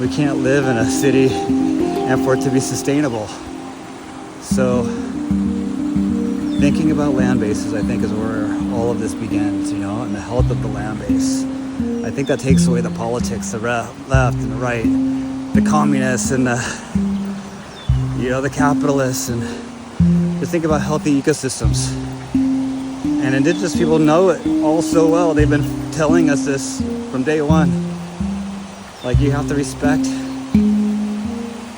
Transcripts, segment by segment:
we can't live in a city and for it to be sustainable. So thinking about land bases, I think, is where all of this begins, and the health of the land base. I think that takes away the politics, the left and the right, the communists and the capitalists, and just think about healthy ecosystems. And indigenous people know it all so well. They've been telling us this from day one. Like, you have to respect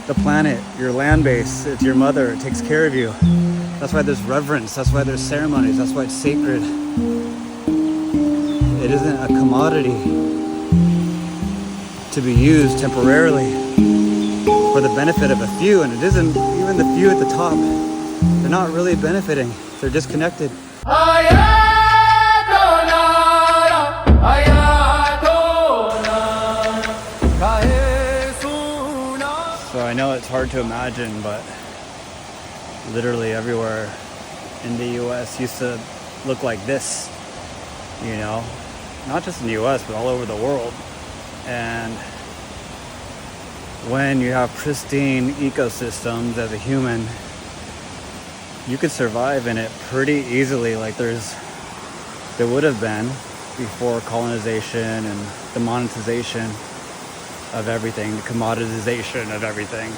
the planet, your land base. It's your mother. It takes care of you. That's why there's reverence. That's why there's ceremonies. That's why it's sacred. It isn't a commodity to be used temporarily for the benefit of a few. And it isn't even the few at the top. They're not really benefiting. They're disconnected. So I know it's hard to imagine, but literally everywhere in the US used to look like this, not just in the US, but all over the world. And when you have pristine ecosystems as a human, you could survive in it pretty easily, like there would have been before colonization and the monetization of everything, the commoditization of everything.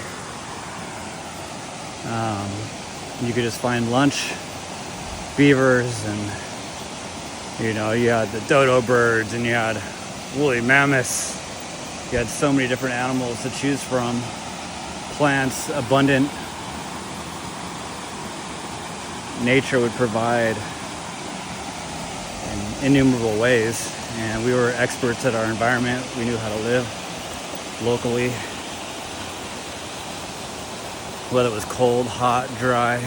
You could just find lunch beavers, and you had the dodo birds, and you had woolly mammoths. You had so many different animals to choose from, plants abundant. Nature would provide in innumerable ways, and we were experts at our environment. We knew how to live locally, whether it was cold, hot, dry.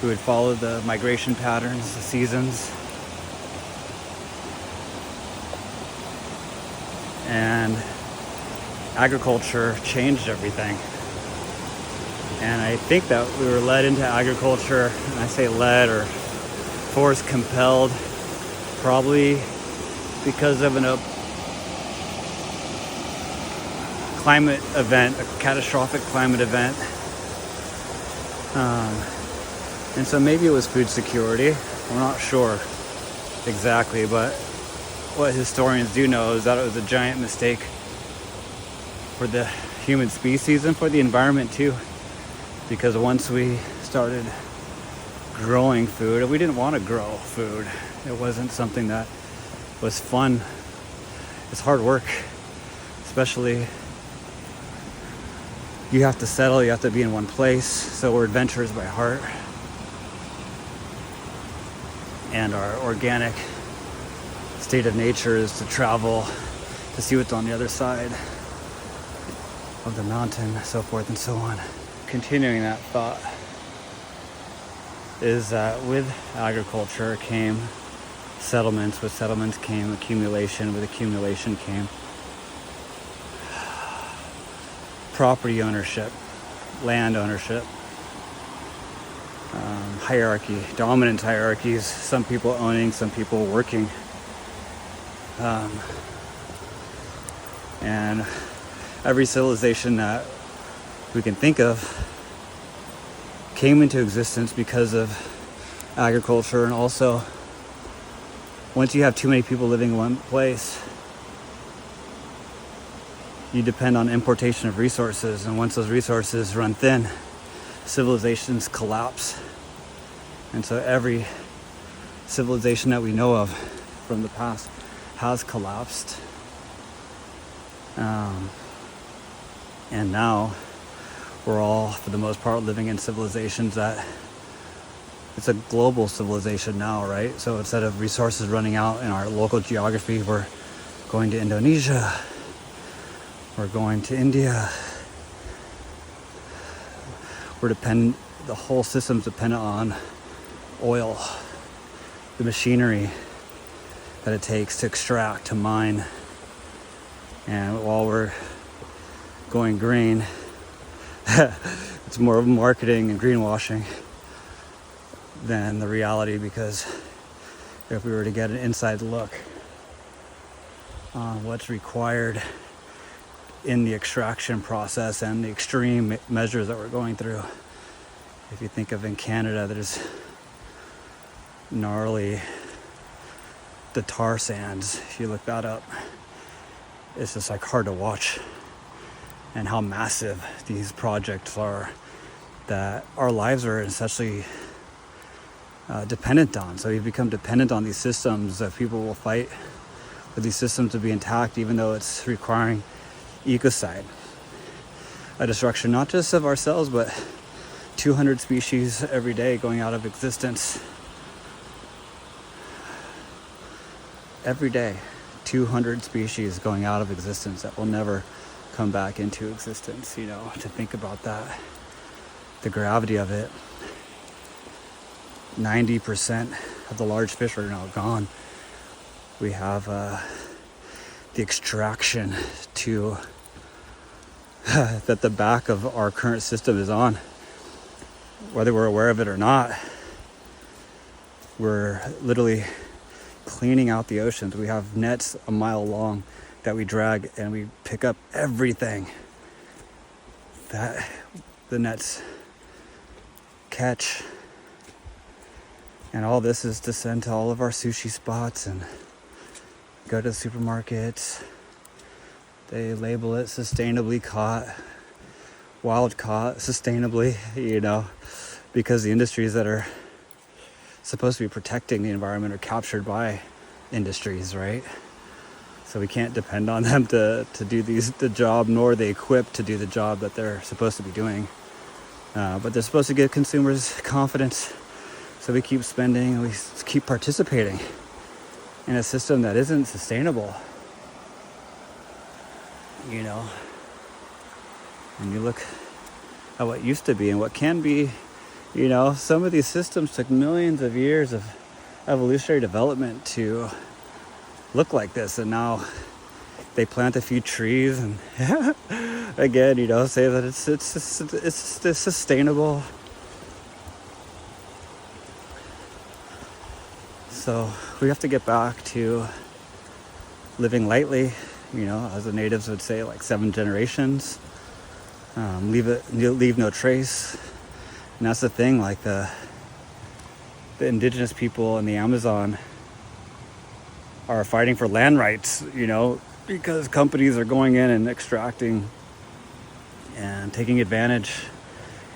We would follow the migration patterns, the seasons. And agriculture changed everything. And I think that we were led into agriculture, and I say led or force compelled, probably because of a climate event, a catastrophic climate event. And so maybe it was food security. I'm not sure exactly, but what historians do know is that it was a giant mistake for the human species and for the environment too. Because once we started growing food, we didn't want to grow food. It wasn't something that was fun. It's hard work, especially you have to settle, you have to be in one place. So we're adventurers by heart. And our organic state of nature is to travel, to see what's on the other side of the mountain, so forth and so on. Continuing that thought is that with agriculture came settlements, with settlements came accumulation, with accumulation came property ownership, land ownership, hierarchy, dominant hierarchies, some people owning, some people working. And every civilization that we can think of came into existence because of agriculture. And also, once you have too many people living in one place, you depend on importation of resources, and once those resources run thin, civilizations collapse. And so every civilization that we know of from the past has collapsed. And now we're all, for the most part, living in civilizations that it's a global civilization now, right? So instead of resources running out in our local geography, we're going to Indonesia, we're going to India. The whole system's dependent on oil, the machinery that it takes to extract, to mine. And while we're going green, it's more of marketing and greenwashing than the reality, because if we were to get an inside look on what's required in the extraction process and the extreme measures that we're going through. If you think of in Canada, there's gnarly, the tar sands. If you look that up, it's just like hard to watch, and how massive these projects are that our lives are essentially dependent on. So you become dependent on these systems that people will fight for these systems to be intact, even though it's requiring ecocide, a destruction not just of ourselves, but 200 species every day going out of existence. Every day, 200 species going out of existence that will never come back into existence. You know, to think about that, the gravity of it. 90% of the large fish are now gone. We have the extraction to that the back of our current system is on. Whether we're aware of it or not, we're literally cleaning out the oceans. We have nets a mile long that we drag, and we pick up everything that the nets catch. And all this is to send to all of our sushi spots and go to the supermarkets. They label it sustainably caught, wild caught, sustainably, you know, because the industries that are supposed to be protecting the environment are captured by industries, right? So we can't depend on them to do the job, nor are they equipped to do the job that they're supposed to be doing. But they're supposed to give consumers confidence, so we keep spending and we keep participating in a system that isn't sustainable. You know, when you look at what used to be and what can be, you know, some of these systems took millions of years of evolutionary development to look like this, and now they plant a few trees and again, you know, say that it's sustainable. So we have to get back to living lightly, you know, as the natives would say, like 7 generations. Leave no trace. And that's the thing, like the indigenous people in the Amazon are fighting for land rights, you know, because companies are going in and extracting and taking advantage.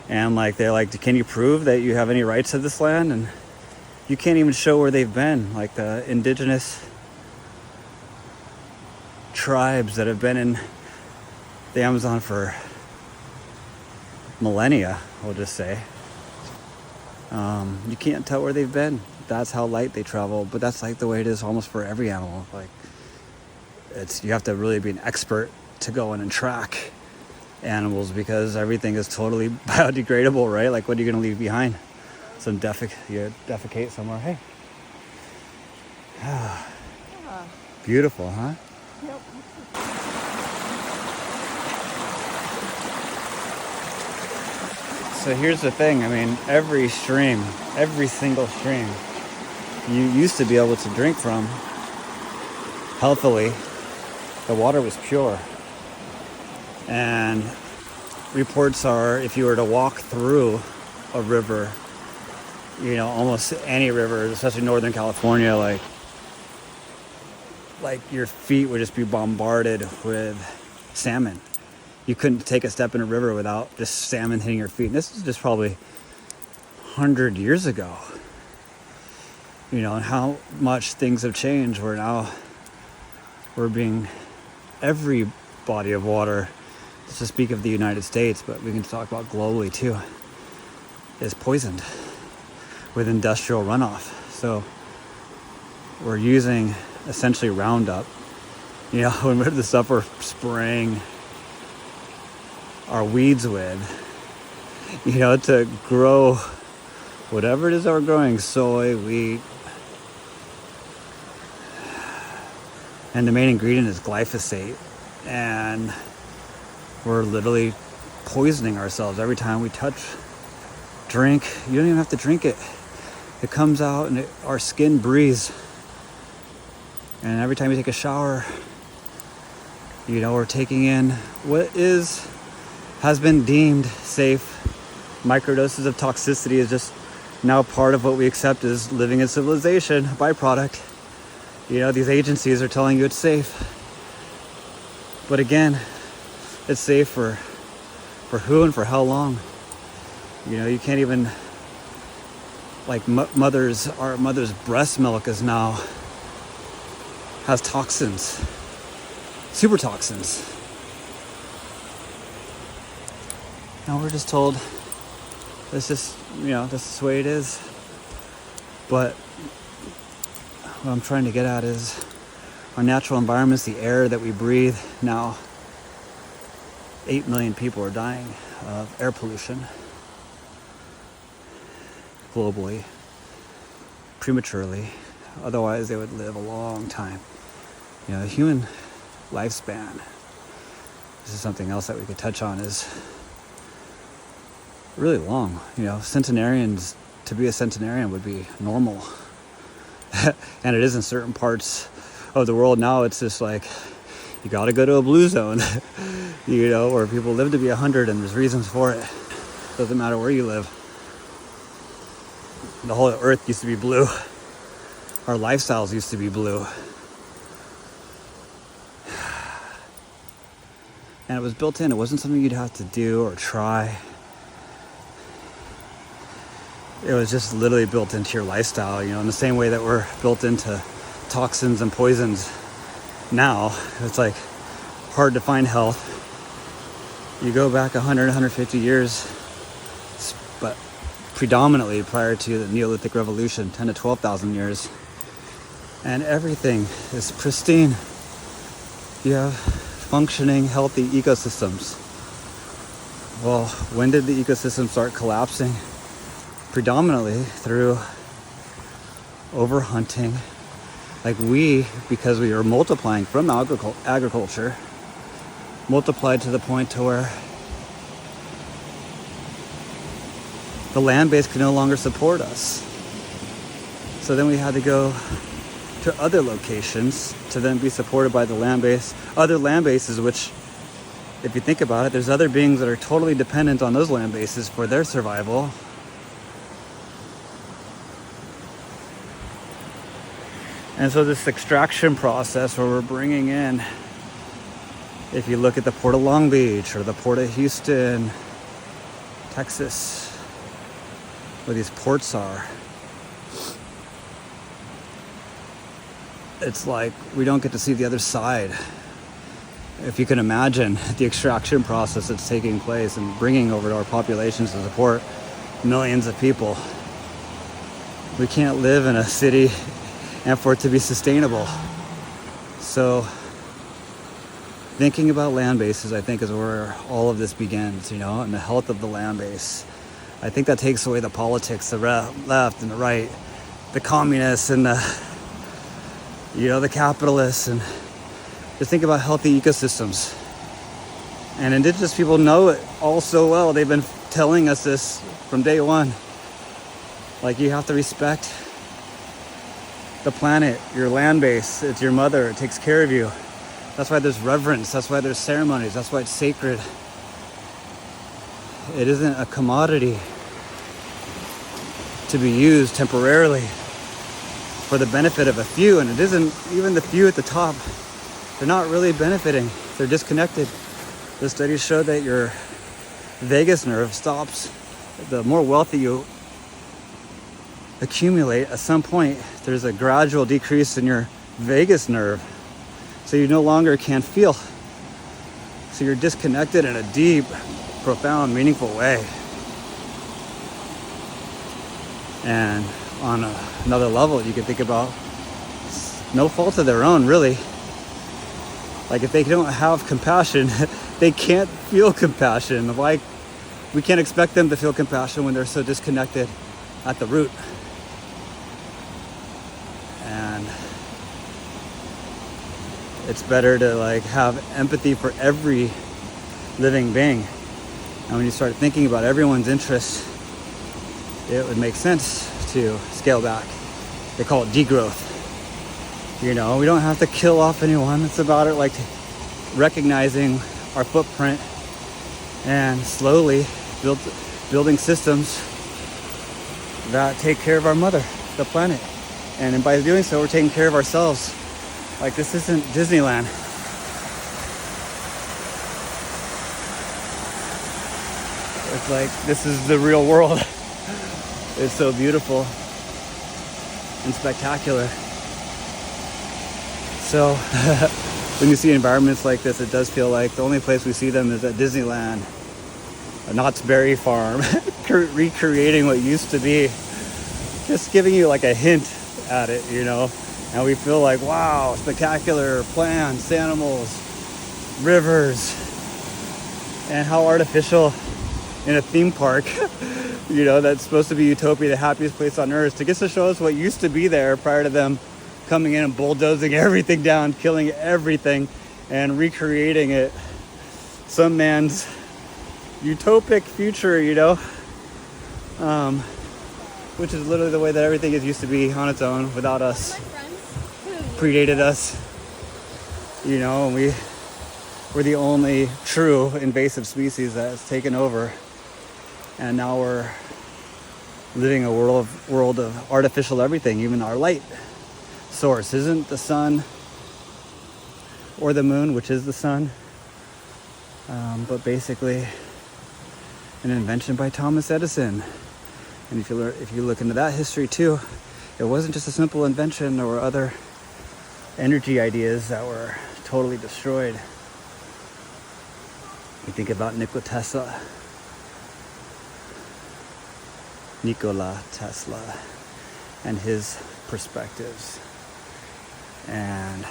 And like, they're like, can you prove that you have any rights to this land? And you can't even show where they've been. Like the indigenous tribes that have been in the Amazon for millennia, we'll just say. You can't tell where they've been. That's how light they travel. But that's like the way it is almost for every animal. Like, you have to really be an expert to go in and track animals, because everything is totally biodegradable, right? Like, what are you going to leave behind? Some you defecate somewhere. Hey. Beautiful, huh? Yep. So here's the thing. I mean, every single stream you used to be able to drink from healthily, the water was pure. And reports are, if you were to walk through a river, you know, almost any river, especially Northern California, like your feet would just be bombarded with salmon. You couldn't take a step in a river without just salmon hitting your feet. And this is just probably 100 years ago. You know, and how much things have changed. We're being, every body of water, to speak of the United States, but we can talk about globally too, is poisoned with industrial runoff. So we're using essentially Roundup, you know, when we're the stuff we're spraying our weeds with, you know, to grow whatever it is that we're growing, soy, wheat. And the main ingredient is glyphosate. And we're literally poisoning ourselves every time we drink. You don't even have to drink it. It comes out and our skin breathes. And every time you take a shower, We're taking in what has been deemed safe. Microdoses of toxicity is just now part of what we accept as living in civilization, a byproduct. These agencies are telling you it's safe. But again, it's safe for who and for how long? You can't even, like our mother's breast milk has toxins, super toxins. Now we're just told this is the way it is. But what I'm trying to get at is our natural environments, the air that we breathe now. 8 million people are dying of air pollution globally, prematurely. Otherwise, they would live a long time. The human lifespan, this is something else that we could touch on, is really long. Centenarians, to be a centenarian would be normal. And it is in certain parts of the world now. It's just like, you got to go to a blue zone, where people live to be 100, and there's reasons for it. Doesn't matter where you live. The whole earth used to be blue. Our lifestyles used to be blue. And it was built in. It wasn't something you'd have to do or try. It was just literally built into your lifestyle, in the same way that we're built into toxins and poisons now. It's like hard to find health. You go back 100, 150 years, but predominantly prior to the Neolithic Revolution, 10 to 12,000 years, and everything is pristine. You have functioning, healthy ecosystems. Well, when did the ecosystem start collapsing? Predominantly through overhunting. Because we were multiplying from agriculture, multiplied to the point to where the land base could no longer support us. So then we had to go to other locations to then be supported by the land base, other land bases, which, if you think about it, there's other beings that are totally dependent on those land bases for their survival. And so this extraction process where we're bringing in, if you look at the Port of Long Beach or the Port of Houston, Texas, where these ports are, it's like we don't get to see the other side. If you can imagine the extraction process that's taking place and bringing over to our populations to support millions of people. We can't live in a city and for it to be sustainable. So thinking about land bases, I think, is where all of this begins, and the health of the land base. I think that takes away the politics, the left and the right, the communists and the capitalists, and just think about healthy ecosystems. And indigenous people know it all so well. They've been telling us this from day one. You have to respect the planet, your land base. It's your mother. It takes care of you. That's why there's reverence. That's why there's ceremonies. That's why it's sacred. It isn't a commodity to be used temporarily for the benefit of a few. And it isn't even the few at the top. They're not really benefiting. They're disconnected. The studies show that your vagus nerve stops. The more wealth that you accumulate, at some point there's a gradual decrease in your vagus nerve, so you no longer can feel. So you're disconnected in a deep, profound, meaningful way. And on another level, you can think about no fault of their own, really. If they don't have compassion, they can't feel compassion. We can't expect them to feel compassion when they're so disconnected at the root. And it's better to have empathy for every living being. And when you start thinking about everyone's interests, it would make sense to scale back. They call it degrowth. We don't have to kill off anyone. It's about it recognizing our footprint and slowly building systems that take care of our mother, the planet. And by doing so, we're taking care of ourselves. Like, this isn't Disneyland. It's like, this is the real world. It's so beautiful and spectacular. So when you see environments like this, it does feel like the only place we see them is at Disneyland, a Knott's Berry Farm, recreating what used to be, just giving you like a hint at it, you know. And we feel like, wow, spectacular plants, animals, rivers, and how artificial in a theme park, you know, that's supposed to be utopia, the happiest place on earth, to get to show us what used to be there prior to them coming in and bulldozing everything down, killing everything, and recreating it. Some man's utopic future, you know, which is literally the way that everything is used to be on its own, without us, predated us, you know, and we're the only true invasive species that has taken over, and now we're living a world of artificial everything. Even our light source isn't the sun or the moon, which is the sun, but basically an invention by Thomas Edison. And if you look into that history too, it wasn't just a simple invention. There were other energy ideas that were totally destroyed. You think about Nikola Tesla and his perspectives, and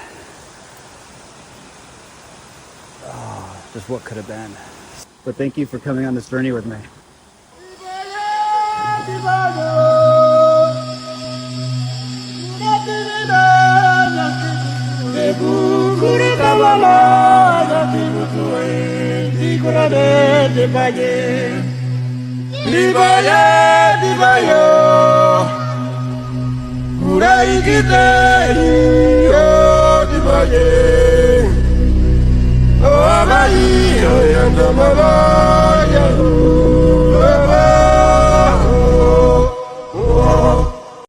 just what could have been. But thank you for coming on this journey with me. Oh,